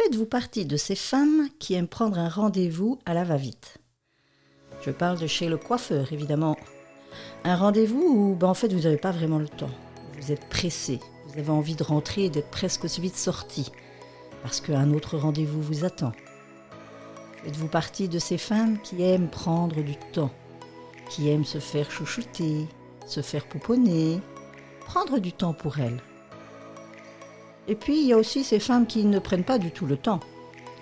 Faites-vous partie de ces femmes qui aiment prendre un rendez-vous à la va-vite? Je parle de chez le coiffeur, évidemment. Un rendez-vous où, en fait, vous n'avez pas vraiment le temps. Vous êtes pressé, vous avez envie de rentrer et d'être presque aussi vite sorti, parce qu'un autre rendez-vous vous attend. Faites-vous partie de ces femmes qui aiment prendre du temps, qui aiment se faire chouchouter, se faire pouponner, prendre du temps pour elles. Et puis, il y a aussi ces femmes qui ne prennent pas du tout le temps,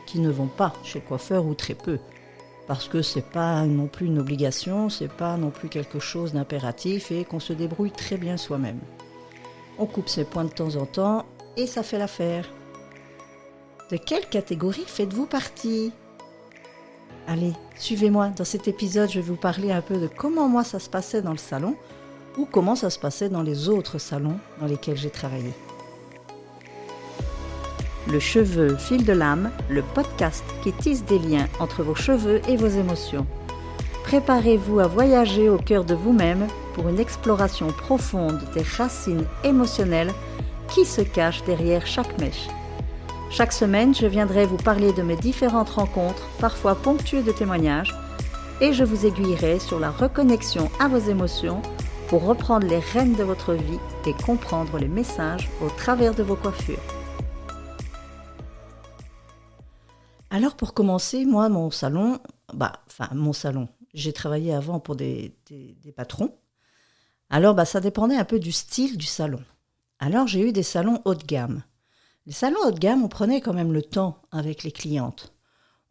qui ne vont pas chez le coiffeur ou très peu, parce que c'est pas non plus une obligation, c'est pas non plus quelque chose d'impératif et qu'on se débrouille très bien soi-même. On coupe ses points de temps en temps et ça fait l'affaire. De quelle catégorie faites-vous partie? Allez, suivez-moi. Dans cet épisode, je vais vous parler un peu de comment moi ça se passait dans le salon ou comment ça se passait dans les autres salons dans lesquels j'ai travaillé. Le cheveu fil de l'âme, le podcast qui tisse des liens entre vos cheveux et vos émotions. Préparez-vous à voyager au cœur de vous-même pour une exploration profonde des racines émotionnelles qui se cachent derrière chaque mèche. Chaque semaine, je viendrai vous parler de mes différentes rencontres, parfois ponctuées de témoignages, et je vous aiguillerai sur la reconnexion à vos émotions pour reprendre les rênes de votre vie et comprendre les messages au travers de vos coiffures. Alors pour commencer, moi, mon salon, j'ai travaillé avant pour des patrons. Alors ça dépendait un peu du style du salon. Alors j'ai eu des salons haut de gamme. Les salons haut de gamme, on prenait quand même le temps avec les clientes.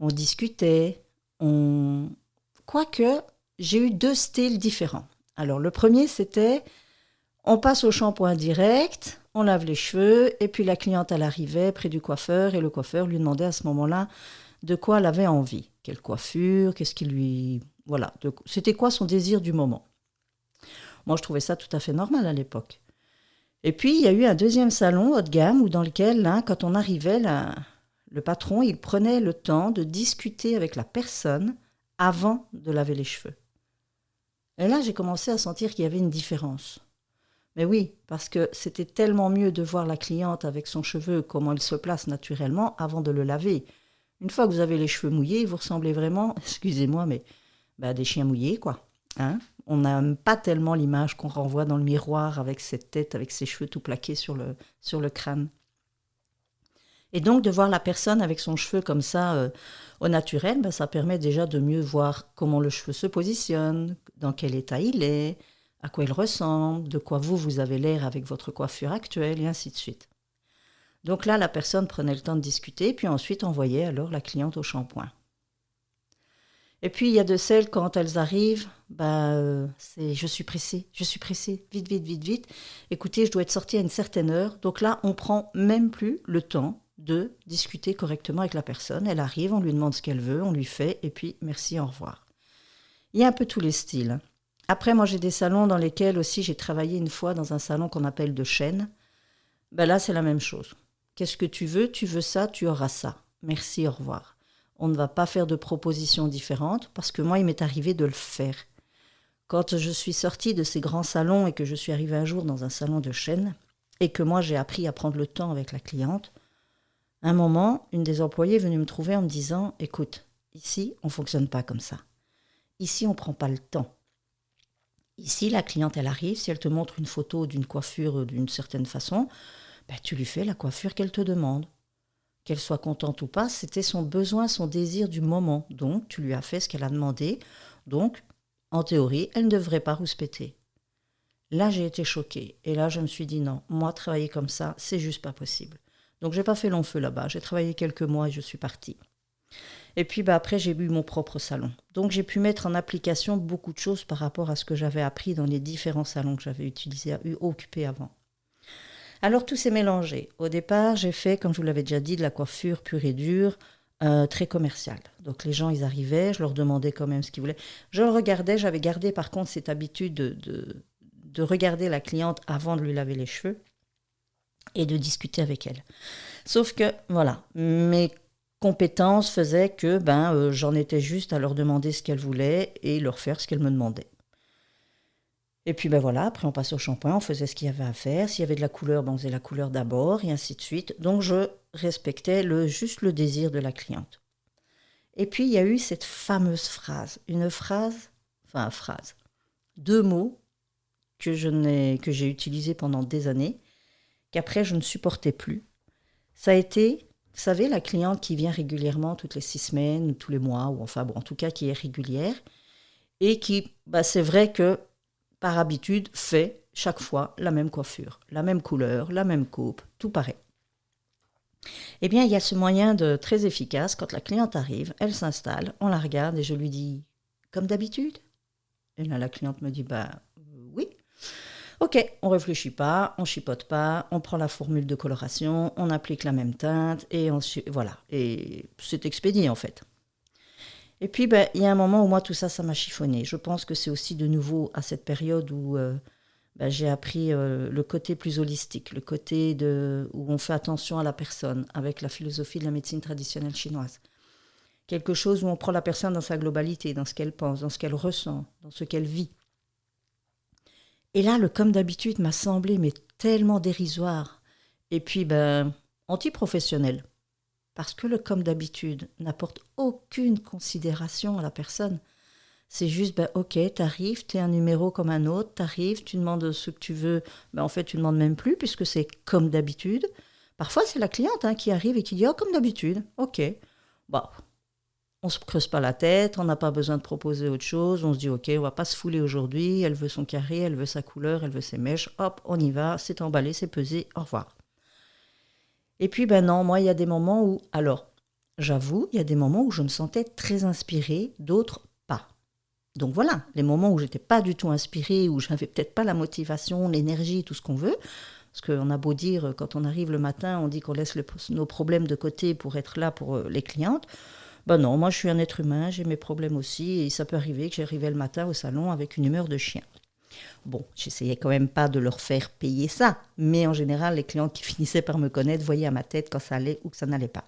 On discutait, Quoique, j'ai eu 2 styles différents. Alors le premier, c'était, on passe au shampoing direct, on lave les cheveux, et puis la cliente, elle arrivait près du coiffeur, et le coiffeur lui demandait à ce moment-là de quoi elle avait envie. Quelle coiffure, qu'est-ce qui lui... Voilà, c'était quoi son désir du moment. Moi, je trouvais ça tout à fait normal à l'époque. Et puis, il y a eu un deuxième salon haut de gamme, dans lequel, là, quand on arrivait, le patron, il prenait le temps de discuter avec la personne avant de laver les cheveux. Et là, j'ai commencé à sentir qu'il y avait une différence. Mais oui, parce que c'était tellement mieux de voir la cliente avec son cheveu, comment il se place naturellement, avant de le laver. Une fois que vous avez les cheveux mouillés, vous ressemblez vraiment, excusez-moi, mais des chiens mouillés, quoi. Hein? On n'aime pas tellement l'image qu'on renvoie dans le miroir avec cette tête, avec ses cheveux tout plaqués sur le crâne. Et donc, de voir la personne avec son cheveu comme ça, au naturel, ça permet déjà de mieux voir comment le cheveu se positionne, dans quel état il est, à quoi il ressemble, de quoi vous avez l'air avec votre coiffure actuelle, et ainsi de suite. Donc là, la personne prenait le temps de discuter, puis ensuite envoyait alors la cliente au shampoing. Et puis, il y a de celles, quand elles arrivent, c'est « je suis pressée, vite. Écoutez, je dois être sortie à une certaine heure. » Donc là, on prend même plus le temps de discuter correctement avec la personne. Elle arrive, on lui demande ce qu'elle veut, on lui fait, et puis merci, au revoir. Il y a un peu tous les styles. Après, moi, j'ai des salons dans lesquels aussi j'ai travaillé une fois dans un salon qu'on appelle de chaîne. Là, c'est la même chose. Qu'est-ce que tu veux ça, tu auras ça. Merci, au revoir. On ne va pas faire de propositions différentes parce que moi, il m'est arrivé de le faire. Quand je suis sortie de ces grands salons et que je suis arrivée un jour dans un salon de chaîne et que moi, j'ai appris à prendre le temps avec la cliente, à un moment, une des employées est venue me trouver en me disant « Écoute, ici, on ne fonctionne pas comme ça. Ici, on ne prend pas le temps. Ici, la cliente, elle arrive, si elle te montre une photo d'une coiffure d'une certaine façon, tu lui fais la coiffure qu'elle te demande. Qu'elle soit contente ou pas, c'était son besoin, son désir du moment. Donc, tu lui as fait ce qu'elle a demandé. Donc, en théorie, elle ne devrait pas rouspéter. Là, j'ai été choquée. Et là, je me suis dit non, moi, travailler comme ça, c'est juste pas possible. Donc, j'ai pas fait long feu là-bas. J'ai travaillé quelques mois et je suis partie. Et puis, après, j'ai eu mon propre salon. Donc, j'ai pu mettre en application beaucoup de choses par rapport à ce que j'avais appris dans les différents salons que j'avais occupés avant. Alors, tout s'est mélangé. Au départ, j'ai fait, comme je vous l'avais déjà dit, de la coiffure pure et dure, très commerciale. Donc, les gens, ils arrivaient, je leur demandais quand même ce qu'ils voulaient. Je le regardais, j'avais gardé par contre cette habitude de regarder la cliente avant de lui laver les cheveux et de discuter avec elle. Sauf que, voilà, mes compétences faisaient que j'en étais juste à leur demander ce qu'elles voulaient et leur faire ce qu'elles me demandaient. Et puis après on passait au shampoing, on faisait ce qu'il y avait à faire. S'il y avait de la couleur, on faisait la couleur d'abord, et ainsi de suite. Donc je respectait juste le désir de la cliente. Et puis, il y a eu cette fameuse phrase, deux mots que j'ai utilisés pendant des années, qu'après, je ne supportais plus. Ça a été, vous savez, la cliente qui vient régulièrement toutes les 6 semaines, ou tous les mois, ou enfin, bon, en tout cas, qui est régulière, et qui, c'est vrai que, par habitude, fait chaque fois la même coiffure, la même couleur, la même coupe, tout pareil. Eh bien, il y a ce moyen très efficace, quand la cliente arrive, elle s'installe, on la regarde et je lui dis « comme d'habitude ?» Et là, la cliente me dit « oui ». Ok, on réfléchit pas, on chipote pas, on prend la formule de coloration, on applique la même teinte et voilà. Et c'est expédié en fait. Et puis, il y a un moment où moi, tout ça, ça m'a chiffonné. Je pense que c'est aussi de nouveau à cette période où j'ai appris le côté plus holistique, le côté où on fait attention à la personne, avec la philosophie de la médecine traditionnelle chinoise. Quelque chose où on prend la personne dans sa globalité, dans ce qu'elle pense, dans ce qu'elle ressent, dans ce qu'elle vit. Et là, le comme d'habitude m'a semblé mais tellement dérisoire. Et puis, anti-professionnel. Parce que le comme d'habitude n'apporte aucune considération à la personne. C'est juste, ok, t'arrives, t'es un numéro comme un autre, t'arrives, tu demandes ce que tu veux. En fait, tu ne demandes même plus puisque c'est comme d'habitude. Parfois, c'est la cliente qui arrive et qui dit « oh, comme d'habitude, ok ». On ne se creuse pas la tête, on n'a pas besoin de proposer autre chose. On se dit « ok, on ne va pas se fouler aujourd'hui, elle veut son carré, elle veut sa couleur, elle veut ses mèches. Hop, on y va, c'est emballé, c'est pesé, au revoir ». Et puis, non, moi, il y a des moments où... Alors, j'avoue, il y a des moments où je me sentais très inspirée, d'autres pas. Donc voilà, les moments où j'étais pas du tout inspirée, où j'avais peut-être pas la motivation, l'énergie, tout ce qu'on veut, parce qu'on a beau dire, quand on arrive le matin, on dit qu'on laisse nos problèmes de côté pour être là pour les clientes. Non, moi je suis un être humain, j'ai mes problèmes aussi, et ça peut arriver que j'arrivais le matin au salon avec une humeur de chien. Bon, j'essayais quand même pas de leur faire payer ça, mais en général, les clients qui finissaient par me connaître voyaient à ma tête quand ça allait ou que ça n'allait pas.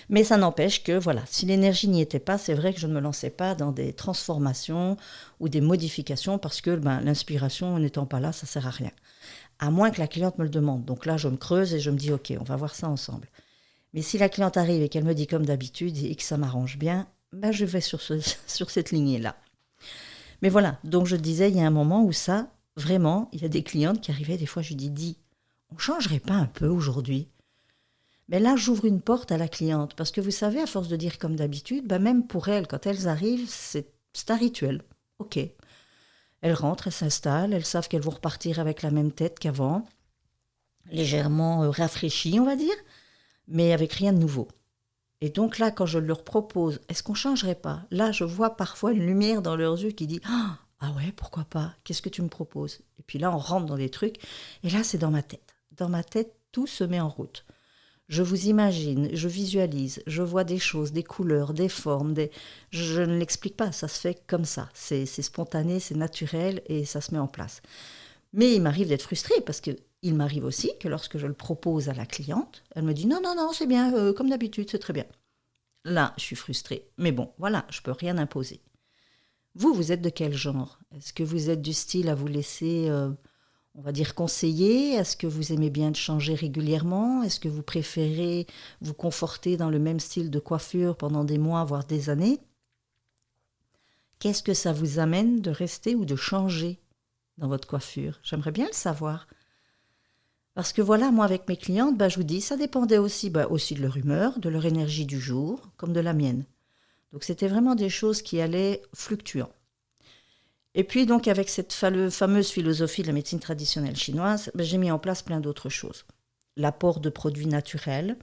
Mais ça n'empêche que, voilà, si l'énergie n'y était pas, c'est vrai que je ne me lançais pas dans des transformations ou des modifications parce que l'inspiration n'étant pas là, ça ne sert à rien. À moins que la cliente me le demande. Donc là, je me creuse et je me dis, ok, on va voir ça ensemble. Mais si la cliente arrive et qu'elle me dit comme d'habitude et que ça m'arrange bien, je vais sur cette lignée-là. Mais voilà, donc je disais, il y a un moment où ça, vraiment, il y a des clientes qui arrivaient, des fois je lui dis, on ne changerait pas un peu aujourd'hui ? Mais là, j'ouvre une porte à la cliente, parce que vous savez, à force de dire comme d'habitude, même pour elles, quand elles arrivent, c'est un rituel. Ok. Elles rentrent, elles s'installent, elles savent qu'elles vont repartir avec la même tête qu'avant, légèrement rafraîchies, on va dire, mais avec rien de nouveau. Et donc là, quand je leur propose, est-ce qu'on ne changerait pas ? Là, je vois parfois une lumière dans leurs yeux qui dit « Ah ouais, pourquoi pas ? Qu'est-ce que tu me proposes ?» Et puis là, on rentre dans des trucs, et là, c'est dans ma tête. Dans ma tête, tout se met en route. Je vous imagine, je visualise, je vois des choses, des couleurs, des formes, je ne l'explique pas, ça se fait comme ça. C'est spontané, c'est naturel, et ça se met en place. Mais il m'arrive d'être frustrée, parce que il m'arrive aussi que lorsque je le propose à la cliente, elle me dit « Non, c'est bien, comme d'habitude, c'est très bien. » Là, je suis frustrée. Mais bon, voilà, je ne peux rien imposer. Vous êtes de quel genre ? Est-ce que vous êtes du style à vous laisser, on va dire, conseiller ? Est-ce que vous aimez bien changer régulièrement ? Est-ce que vous préférez vous conforter dans le même style de coiffure pendant des mois, voire des années ? Qu'est-ce que ça vous amène de rester ou de changer dans votre coiffure ? J'aimerais bien le savoir. Parce que voilà, moi avec mes clientes, je vous dis, ça dépendait aussi de leur humeur, de leur énergie du jour, comme de la mienne. Donc c'était vraiment des choses qui allaient fluctuant. Et puis donc avec cette fameuse philosophie de la médecine traditionnelle chinoise, j'ai mis en place plein d'autres choses. L'apport de produits naturels,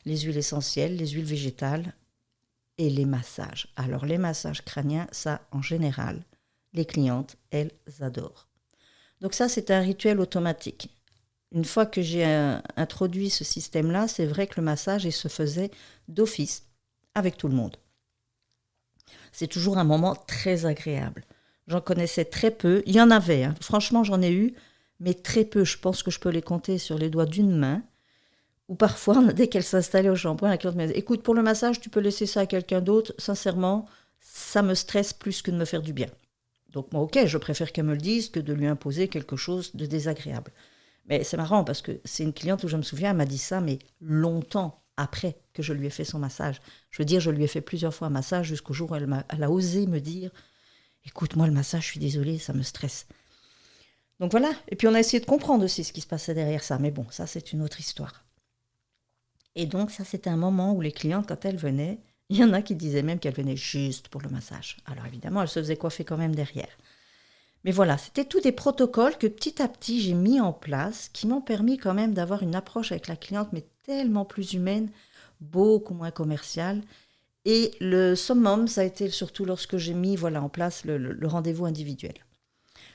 les huiles essentielles, les huiles végétales et les massages. Alors les massages crâniens, ça en général, les clientes, elles adorent. Donc ça c'est un rituel automatique. Une fois que j'ai introduit ce système-là, c'est vrai que le massage, il se faisait d'office avec tout le monde. C'est toujours un moment très agréable. J'en connaissais très peu. Il y en avait, franchement, j'en ai eu, mais très peu. Je pense que je peux les compter sur les doigts d'une main. Ou parfois, dès qu'elle s'installait au shampoing, la cliente me disait « Écoute, pour le massage, tu peux laisser ça à quelqu'un d'autre. Sincèrement, ça me stresse plus que de me faire du bien. » Donc moi, ok, je préfère qu'elle me le dise que de lui imposer quelque chose de désagréable. Mais c'est marrant parce que c'est une cliente où je me souviens, elle m'a dit ça, mais longtemps après que je lui ai fait son massage. Je veux dire, je lui ai fait plusieurs fois un massage jusqu'au jour où elle a osé me dire « Écoute, moi, le massage, je suis désolée, ça me stresse. » Donc voilà. Et puis on a essayé de comprendre aussi ce qui se passait derrière ça. Mais bon, ça, c'est une autre histoire. Et donc, ça, c'était un moment où les clientes, quand elles venaient, il y en a qui disaient même qu'elles venaient juste pour le massage. Alors évidemment, elles se faisaient coiffer quand même derrière. Mais voilà, c'était tous des protocoles que petit à petit j'ai mis en place, qui m'ont permis quand même d'avoir une approche avec la cliente, mais tellement plus humaine, beaucoup moins commerciale. Et le summum, ça a été surtout lorsque j'ai mis en place le rendez-vous individuel.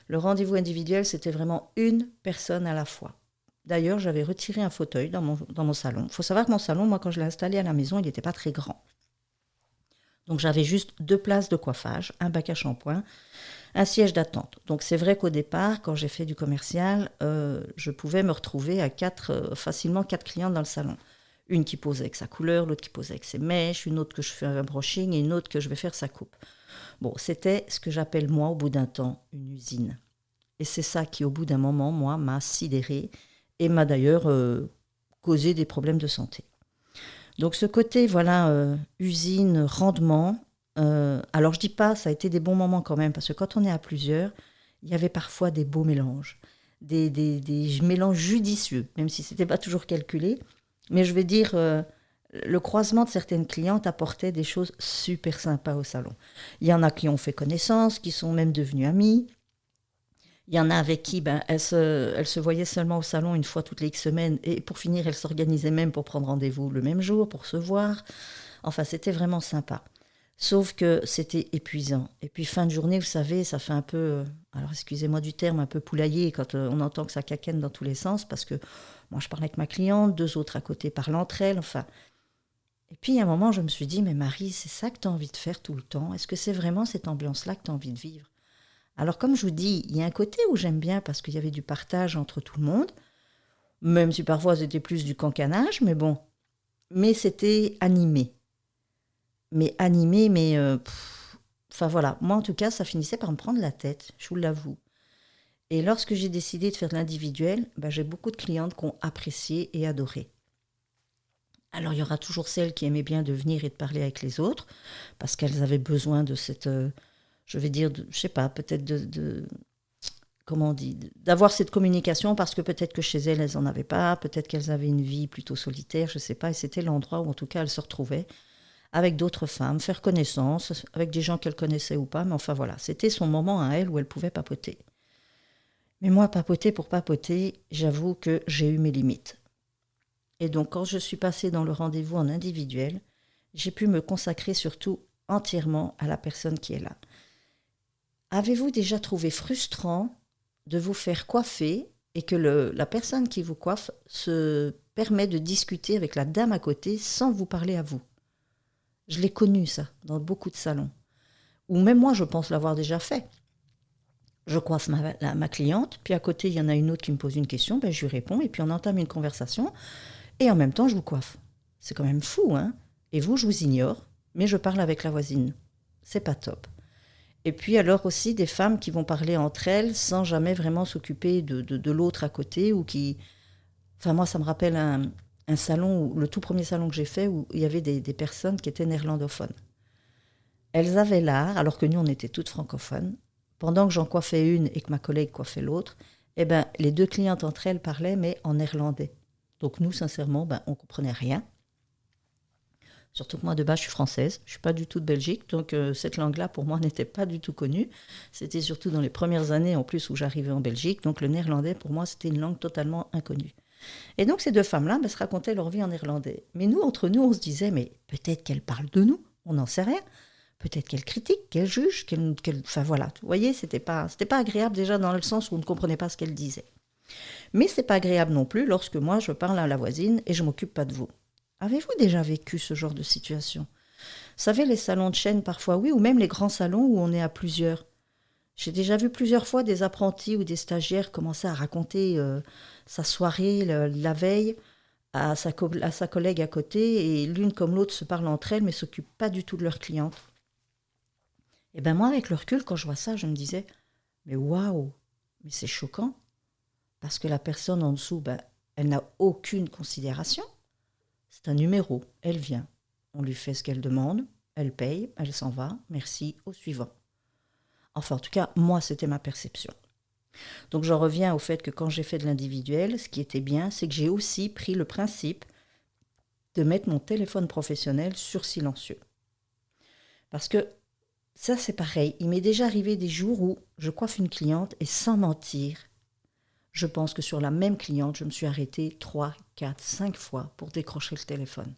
Le rendez-vous individuel, c'était vraiment une personne à la fois. D'ailleurs, j'avais retiré un fauteuil dans mon salon. Il faut savoir que mon salon, moi, quand je l'ai installé à la maison, il n'était pas très grand. Donc, j'avais juste 2 places de coiffage, un bac à shampoing, un siège d'attente. Donc, c'est vrai qu'au départ, quand j'ai fait du commercial, je pouvais me retrouver à facilement 4 clientes dans le salon. Une qui posait avec sa couleur, l'autre qui posait avec ses mèches, une autre que je fais un brushing et une autre que je vais faire sa coupe. Bon, c'était ce que j'appelle, moi, au bout d'un temps, une usine. Et c'est ça qui, au bout d'un moment, moi, m'a sidérée et m'a d'ailleurs causé des problèmes de santé. Donc ce côté, usine, rendement, alors je dis pas, ça a été des bons moments quand même, parce que quand on est à plusieurs, il y avait parfois des beaux mélanges, des mélanges judicieux, même si c'était pas toujours calculé. Mais je vais dire, le croisement de certaines clientes apportait des choses super sympas au salon. Il y en a qui ont fait connaissance, qui sont même devenues amies. Il y en a avec qui elles se voyaient seulement au salon une fois toutes les X semaines. Et pour finir, elles s'organisaient même pour prendre rendez-vous le même jour, pour se voir. Enfin, c'était vraiment sympa. Sauf que c'était épuisant. Et puis, fin de journée, vous savez, ça fait un peu, alors excusez-moi du terme, un peu poulailler quand on entend que ça caquenne dans tous les sens. Parce que moi, je parlais avec ma cliente, 2 autres à côté parlent entre elles. Enfin. Et puis, à un moment, je me suis dit, mais Marie, c'est ça que tu as envie de faire tout le temps? Est-ce que c'est vraiment cette ambiance-là que tu as envie de vivre? Alors, comme je vous dis, il y a un côté où j'aime bien parce qu'il y avait du partage entre tout le monde, même si parfois c'était plus du cancanage, mais bon. Mais c'était animé. Enfin voilà, moi en tout cas, ça finissait par me prendre la tête, je vous l'avoue. Et lorsque j'ai décidé de faire de l'individuel, j'ai beaucoup de clientes qui ont apprécié et adoré. Alors, il y aura toujours celles qui aimaient bien de venir et de parler avec les autres, parce qu'elles avaient besoin de cette... je vais dire, je sais pas, peut-être comment on dit, d'avoir cette communication parce que peut-être que chez elles, elles n'en avaient pas, peut-être qu'elles avaient une vie plutôt solitaire, je sais pas, et c'était l'endroit où en tout cas elles se retrouvaient avec d'autres femmes, faire connaissance, avec des gens qu'elles connaissaient ou pas, mais enfin voilà, c'était son moment à elle où elle pouvait papoter. Mais moi, papoter pour papoter, j'avoue que j'ai eu mes limites. Et donc quand je suis passée dans le rendez-vous en individuel, j'ai pu me consacrer surtout entièrement à la personne qui est là. Avez-vous déjà trouvé frustrant de vous faire coiffer et que la personne qui vous coiffe se permet de discuter avec la dame à côté sans vous parler à vous? Je l'ai connu ça, dans beaucoup de salons. Ou même moi, je pense l'avoir déjà fait. Je coiffe ma cliente, puis à côté, il y en a une autre qui me pose une question, je lui réponds, et puis on entame une conversation, et en même temps, je vous coiffe. C'est quand même fou, hein? Et vous, je vous ignore, mais je parle avec la voisine. C'est pas top. Et puis alors aussi des femmes qui vont parler entre elles sans jamais vraiment s'occuper de l'autre à côté ou qui... Enfin moi ça me rappelle un salon, le tout premier salon que j'ai fait où il y avait des personnes qui étaient néerlandophones. Elles avaient l'art, alors que nous on était toutes francophones, pendant que j'en coiffais une et que ma collègue coiffait l'autre, les 2 clientes entre elles parlaient mais en néerlandais. Donc nous sincèrement on comprenait rien. Surtout que moi, de base, je suis française. Je ne suis pas du tout de Belgique. Donc, cette langue-là, pour moi, n'était pas du tout connue. C'était surtout dans les premières années, en plus, où j'arrivais en Belgique. Donc, le néerlandais, pour moi, c'était une langue totalement inconnue. Et donc, ces 2 femmes-là se racontaient leur vie en néerlandais. Mais nous, entre nous, on se disait, mais peut-être qu'elles parlent de nous. On n'en sait rien. Peut-être qu'elles critiquent, qu'elles jugent. Enfin, voilà. Vous voyez, c'était pas agréable déjà dans le sens où on ne comprenait pas ce qu'elles disaient. Mais ce n'est pas agréable non plus lorsque moi, je parle à la voisine et je ne m'occupe pas de vous. Avez-vous déjà vécu ce genre de situation? Vous savez, les salons de chaîne, parfois, oui, ou même les grands salons où on est à plusieurs. J'ai déjà vu plusieurs fois des apprentis ou des stagiaires commencer à raconter sa soirée la veille à sa collègue à côté, et l'une comme l'autre se parlent entre elles, mais ne s'occupent pas du tout de leurs clientes. Et moi, avec le recul, quand je vois ça, je me disais, mais waouh, mais c'est choquant. parce que la personne en dessous, elle n'a aucune considération. C'est un numéro, elle vient. On lui fait ce qu'elle demande, elle paye, elle s'en va, merci, au suivant. Enfin, en tout cas, moi, c'était ma perception. Donc, j'en reviens au fait que quand j'ai fait de l'individuel, ce qui était bien, c'est que j'ai aussi pris le principe de mettre mon téléphone professionnel sur silencieux. Parce que ça, c'est pareil. Il m'est déjà arrivé des jours où je coiffe une cliente et sans mentir, je pense que sur la même cliente, je me suis arrêtée 3, 4, 5 fois pour décrocher le téléphone.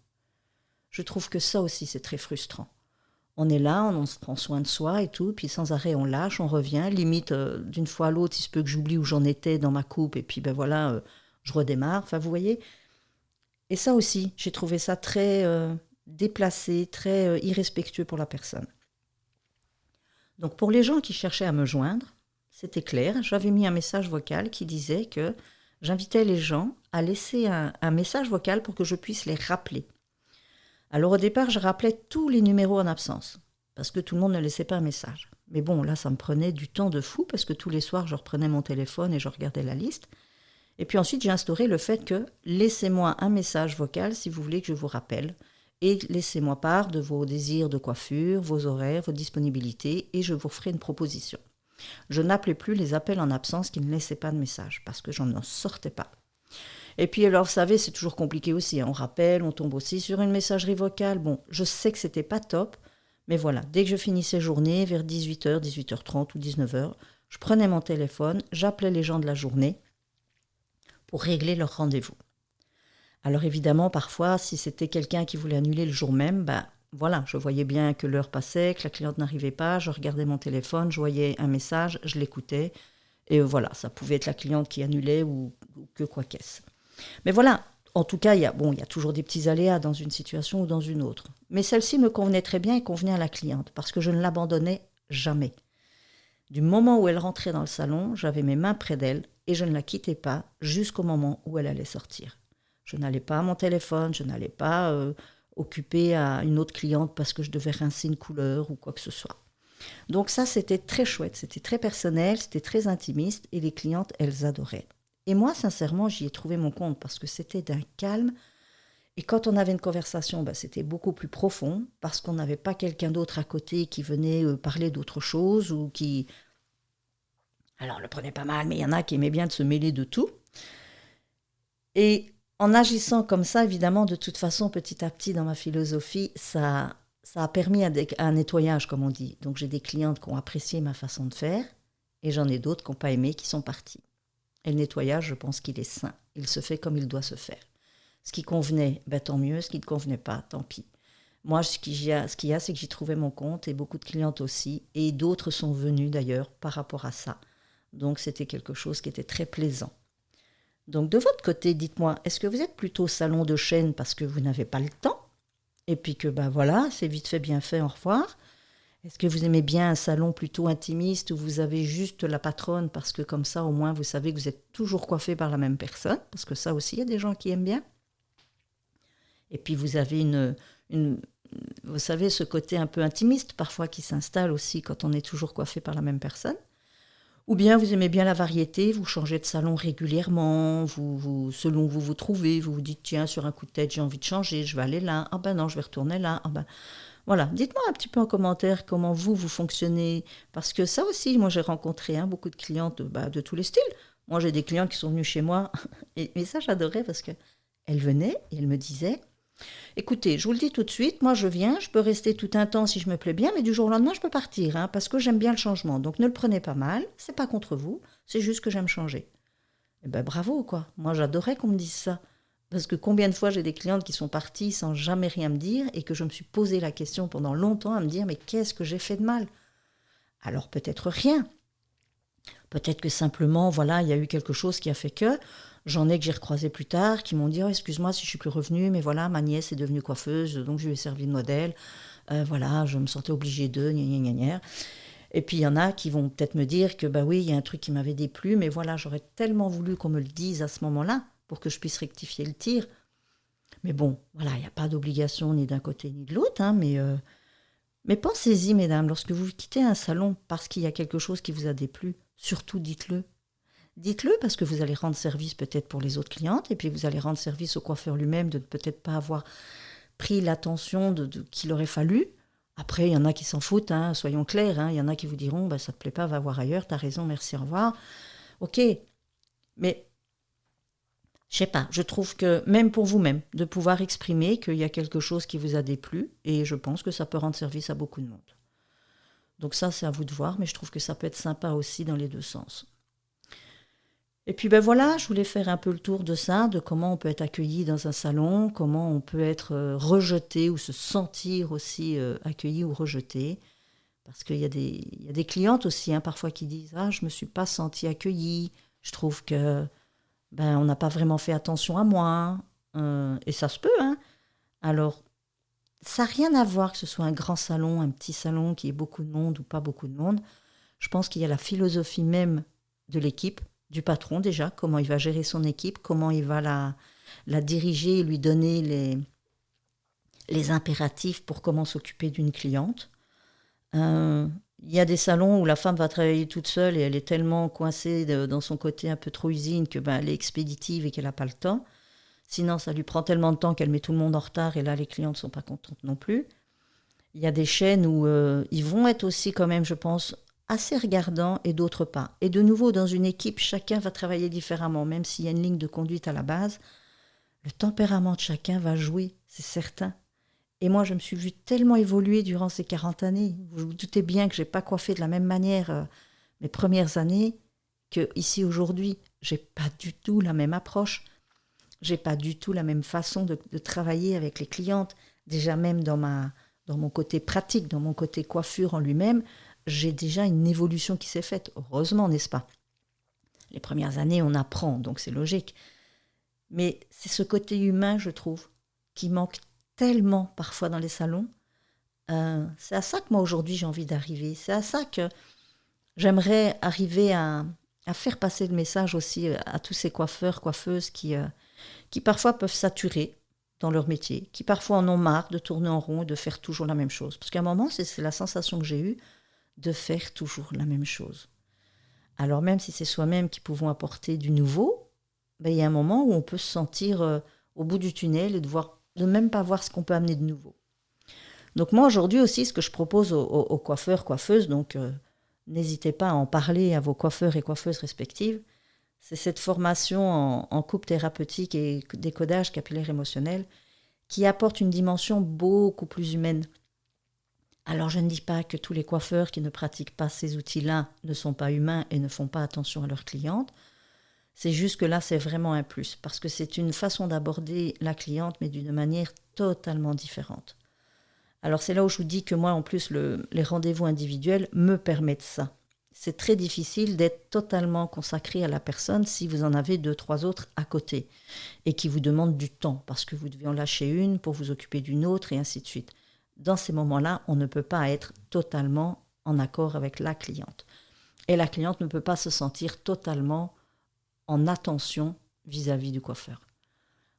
Je trouve que ça aussi, c'est très frustrant. On est là, on se prend soin de soi et tout, puis sans arrêt, on lâche, on revient. Limite, d'une fois à l'autre, il se peut que j'oublie où j'en étais dans ma coupe, et puis je redémarre. Enfin, vous voyez. Et ça aussi, j'ai trouvé ça très déplacé, très irrespectueux pour la personne. Donc, pour les gens qui cherchaient à me joindre, c'était clair. J'avais mis un message vocal qui disait que j'invitais les gens à laisser un message vocal pour que je puisse les rappeler. Alors au départ, je rappelais tous les numéros en absence, parce que tout le monde ne laissait pas un message. Mais bon, là, ça me prenait du temps de fou, parce que tous les soirs, je reprenais mon téléphone et je regardais la liste. Et puis ensuite, j'ai instauré le fait que laissez-moi un message vocal si vous voulez que je vous rappelle, et laissez-moi part de vos désirs de coiffure, vos horaires, vos disponibilités, et je vous ferai une proposition. Je n'appelais plus les appels en absence qui ne laissaient pas de message, parce que j'en sortais pas. Et puis alors, vous savez, c'est toujours compliqué aussi. On rappelle, on tombe aussi sur une messagerie vocale. Bon, je sais que c'était pas top, mais voilà, dès que je finissais journée, vers 18h, 18h30 ou 19h, je prenais mon téléphone, j'appelais les gens de la journée pour régler leur rendez-vous. Alors évidemment, parfois, si c'était quelqu'un qui voulait annuler le jour même, voilà, je voyais bien que l'heure passait, que la cliente n'arrivait pas, je regardais mon téléphone, je voyais un message, je l'écoutais, et voilà, ça pouvait être la cliente qui annulait ou que quoi qu'est-ce. Mais voilà, en tout cas, il y a toujours des petits aléas dans une situation ou dans une autre. Mais celle-ci me convenait très bien et convenait à la cliente, parce que je ne l'abandonnais jamais. Du moment où elle rentrait dans le salon, j'avais mes mains près d'elle et je ne la quittais pas jusqu'au moment où elle allait sortir. Je n'allais pas à mon téléphone, je n'allais pas occuper à une autre cliente parce que je devais rincer une couleur ou quoi que ce soit. Donc ça, c'était très chouette, c'était très personnel, c'était très intimiste et les clientes, elles adoraient. Et moi, sincèrement, j'y ai trouvé mon compte parce que c'était d'un calme. Et quand on avait une conversation, c'était beaucoup plus profond parce qu'on n'avait pas quelqu'un d'autre à côté qui venait parler d'autre chose ou qui... Alors, on le prenait pas mal, mais il y en a qui aimaient bien de se mêler de tout. Et en agissant comme ça, évidemment, de toute façon, petit à petit, dans ma philosophie, ça a permis un nettoyage, comme on dit. Donc, j'ai des clientes qui ont apprécié ma façon de faire et j'en ai d'autres qui n'ont pas aimé, qui sont parties. Et le nettoyage, je pense qu'il est sain. Il se fait comme il doit se faire. Ce qui convenait, tant mieux. Ce qui ne convenait pas, tant pis. Moi, ce qu'il y a, c'est que j'y trouvais mon compte et beaucoup de clientes aussi. Et d'autres sont venues d'ailleurs par rapport à ça. Donc, c'était quelque chose qui était très plaisant. Donc, de votre côté, dites-moi, est-ce que vous êtes plutôt salon de chaîne parce que vous n'avez pas le temps? Et puis que, voilà, c'est vite fait, bien fait, au revoir. Est-ce que vous aimez bien un salon plutôt intimiste où vous avez juste la patronne parce que comme ça, au moins, vous savez que vous êtes toujours coiffé par la même personne? Parce que ça aussi, il y a des gens qui aiment bien. Et puis, vous avez vous savez, ce côté un peu intimiste parfois qui s'installe aussi quand on est toujours coiffé par la même personne. Ou bien vous aimez bien la variété, vous changez de salon régulièrement, selon où vous vous trouvez, vous vous dites, tiens, sur un coup de tête, j'ai envie de changer, je vais aller là, non, je vais retourner là, Voilà, dites-moi un petit peu en commentaire comment vous fonctionnez. Parce que ça aussi, moi j'ai rencontré beaucoup de clientes de tous les styles. Moi j'ai des clients qui sont venus chez moi. Et ça j'adorais parce qu'elles venaient et elles me disaient, écoutez, je vous le dis tout de suite, moi je viens, je peux rester tout un temps si je me plais bien, mais du jour au lendemain je peux partir parce que j'aime bien le changement. Donc ne le prenez pas mal, c'est pas contre vous, c'est juste que j'aime changer. Et bravo quoi, moi j'adorais qu'on me dise ça. Parce que combien de fois j'ai des clientes qui sont parties sans jamais rien me dire et que je me suis posé la question pendant longtemps à me dire mais qu'est-ce que j'ai fait de mal? Alors peut-être rien. Peut-être que simplement, voilà, il y a eu quelque chose qui a fait que j'en ai que j'ai recroisé plus tard, qui m'ont dit excuse-moi si je suis plus revenue, mais voilà, ma nièce est devenue coiffeuse, donc je lui ai servi de modèle. Voilà, je me sentais obligée de, gna gna gna. Et puis il y en a qui vont peut-être me dire que oui, il y a un truc qui m'avait déplu, mais voilà, j'aurais tellement voulu qu'on me le dise à ce moment-là pour que je puisse rectifier le tir. Mais bon, voilà, il n'y a pas d'obligation ni d'un côté ni de l'autre, mais pensez-y, mesdames, lorsque vous quittez un salon parce qu'il y a quelque chose qui vous a déplu, surtout dites-le. dites-le parce que vous allez rendre service peut-être pour les autres clientes et puis vous allez rendre service au coiffeur lui-même de ne peut-être pas avoir pris l'attention qu'il aurait fallu. Après, il y en a qui s'en foutent, hein, soyons clairs. Hein, il y en a qui vous diront ça ne te plaît pas, va voir ailleurs, t'as raison, merci, au revoir. Ok, mais je sais pas, je trouve que même pour vous-même, de pouvoir exprimer qu'il y a quelque chose qui vous a déplu, et je pense que ça peut rendre service à beaucoup de monde. Donc ça, c'est à vous de voir, mais je trouve que ça peut être sympa aussi dans les deux sens. Et puis ben voilà, je voulais faire un peu le tour de ça, de comment on peut être accueilli dans un salon, comment on peut être rejeté ou se sentir aussi accueilli ou rejeté. Parce qu'il y a des clientes aussi, hein, parfois qui disent « Ah, je ne me suis pas sentie accueillie, je trouve que on n'a pas vraiment fait attention à moi. » Et ça se peut, hein. Alors, ça n'a rien à voir que ce soit un grand salon, un petit salon, qu'il y ait beaucoup de monde ou pas beaucoup de monde. Je pense qu'il y a la philosophie même de l'équipe, du patron déjà, comment il va gérer son équipe, comment il va la diriger et lui donner les impératifs pour comment s'occuper d'une cliente. Il y a des salons où la femme va travailler toute seule et elle est tellement coincée dans son côté un peu trop usine que elle est expéditive et qu'elle n'a pas le temps. Sinon, ça lui prend tellement de temps qu'elle met tout le monde en retard et là, les clientes ne sont pas contentes non plus. Il y a des chaînes où ils vont être aussi quand même, je pense, assez regardants et d'autres pas. Et de nouveau, dans une équipe, chacun va travailler différemment, même s'il y a une ligne de conduite à la base. Le tempérament de chacun va jouer, c'est certain. Et moi, je me suis vue tellement évoluer durant ces 40 années. Vous vous doutez bien que je n'ai pas coiffé de la même manière mes premières années qu'ici aujourd'hui. Je n'ai pas du tout la même approche. Je n'ai pas du tout la même façon de travailler avec les clientes. Déjà même dans mon côté pratique, dans mon côté coiffure en lui-même, j'ai déjà une évolution qui s'est faite. Heureusement, n'est-ce pas? Les premières années, on apprend, donc c'est logique. Mais c'est ce côté humain, je trouve, qui manque tellement parfois dans les salons. C'est à ça que moi aujourd'hui j'ai envie d'arriver. C'est à ça que j'aimerais arriver à faire passer le message aussi à tous ces coiffeurs, coiffeuses qui parfois peuvent saturer dans leur métier, qui parfois en ont marre de tourner en rond et de faire toujours la même chose. Parce qu'à un moment, c'est la sensation que j'ai eue de faire toujours la même chose. Alors même si c'est soi-même qui pouvons apporter du nouveau, il y a un moment où on peut se sentir au bout du tunnel et de même pas voir ce qu'on peut amener de nouveau. Donc moi aujourd'hui aussi, ce que je propose aux coiffeurs, coiffeuses, donc n'hésitez pas à en parler à vos coiffeurs et coiffeuses respectives, c'est cette formation en coupe thérapeutique et décodage capillaire émotionnel qui apporte une dimension beaucoup plus humaine. Alors je ne dis pas que tous les coiffeurs qui ne pratiquent pas ces outils-là ne sont pas humains et ne font pas attention à leurs clientes. C'est juste que là, c'est vraiment un plus, parce que c'est une façon d'aborder la cliente, mais d'une manière totalement différente. Alors c'est là où je vous dis que moi, en plus, les rendez-vous individuels me permettent ça. C'est très difficile d'être totalement consacré à la personne si vous en avez 2-3 autres à côté et qui vous demandent du temps, parce que vous devez en lâcher une pour vous occuper d'une autre et ainsi de suite. Dans ces moments-là, on ne peut pas être totalement en accord avec la cliente. Et la cliente ne peut pas se sentir totalement en attention vis-à-vis du coiffeur.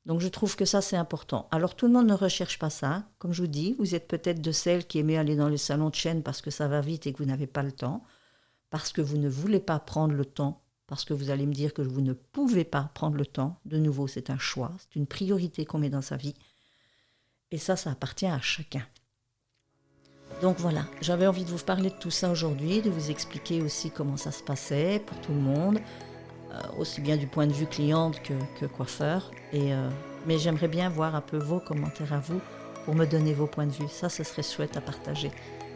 Donc je trouve que ça c'est important. Alors tout le monde ne recherche pas ça. Comme je vous dis, vous êtes peut-être de celles qui aimez aller dans les salons de chaîne parce que ça va vite et que vous n'avez pas le temps, parce que vous ne voulez pas prendre le temps, parce que vous allez me dire que vous ne pouvez pas prendre le temps. De nouveau, c'est un choix, c'est une priorité qu'on met dans sa vie. Et ça appartient à chacun. Donc voilà, j'avais envie de vous parler de tout ça aujourd'hui, de vous expliquer aussi comment ça se passait pour tout le monde, aussi bien du point de vue cliente que coiffeur. Mais j'aimerais bien voir un peu vos commentaires à vous pour me donner vos points de vue. Ça, ce serait chouette à partager.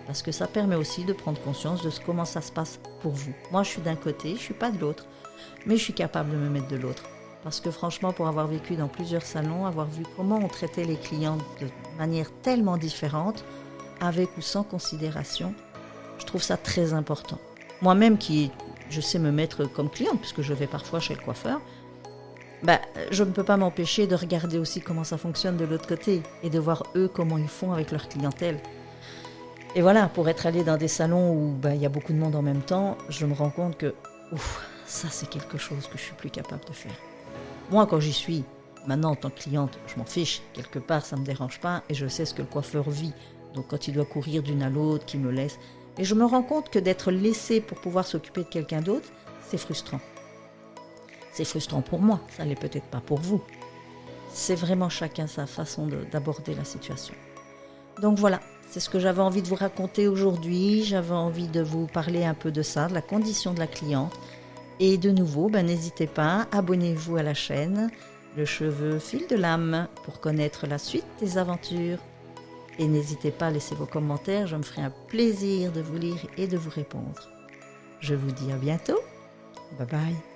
Parce que ça permet aussi de prendre conscience de comment ça se passe pour vous. Moi, je suis d'un côté, je ne suis pas de l'autre, mais je suis capable de me mettre de l'autre. Parce que franchement, pour avoir vécu dans plusieurs salons, avoir vu comment on traitait les clients de manière tellement différente, avec ou sans considération, je trouve ça très important. Moi-même je sais me mettre comme cliente, puisque je vais parfois chez le coiffeur, je ne peux pas m'empêcher de regarder aussi comment ça fonctionne de l'autre côté et de voir eux comment ils font avec leur clientèle. Et voilà, pour être allée dans des salons où y a beaucoup de monde en même temps, je me rends compte que ça c'est quelque chose que je suis plus capable de faire. Moi quand j'y suis, maintenant en tant que cliente, je m'en fiche, quelque part ça ne me dérange pas et je sais ce que le coiffeur vit. Donc quand il doit courir d'une à l'autre, qu'il me laisse. Et je me rends compte que d'être laissée pour pouvoir s'occuper de quelqu'un d'autre, c'est frustrant. C'est frustrant pour moi, ça l'est peut-être pas pour vous. C'est vraiment chacun sa façon d'aborder la situation. Donc voilà, c'est ce que j'avais envie de vous raconter aujourd'hui. J'avais envie de vous parler un peu de ça, de la condition de la cliente. Et de nouveau, n'hésitez pas, abonnez-vous à la chaîne Le Cheveu Fil de Lame pour connaître la suite des aventures. Et n'hésitez pas à laisser vos commentaires, je me ferai un plaisir de vous lire et de vous répondre. Je vous dis à bientôt. Bye bye.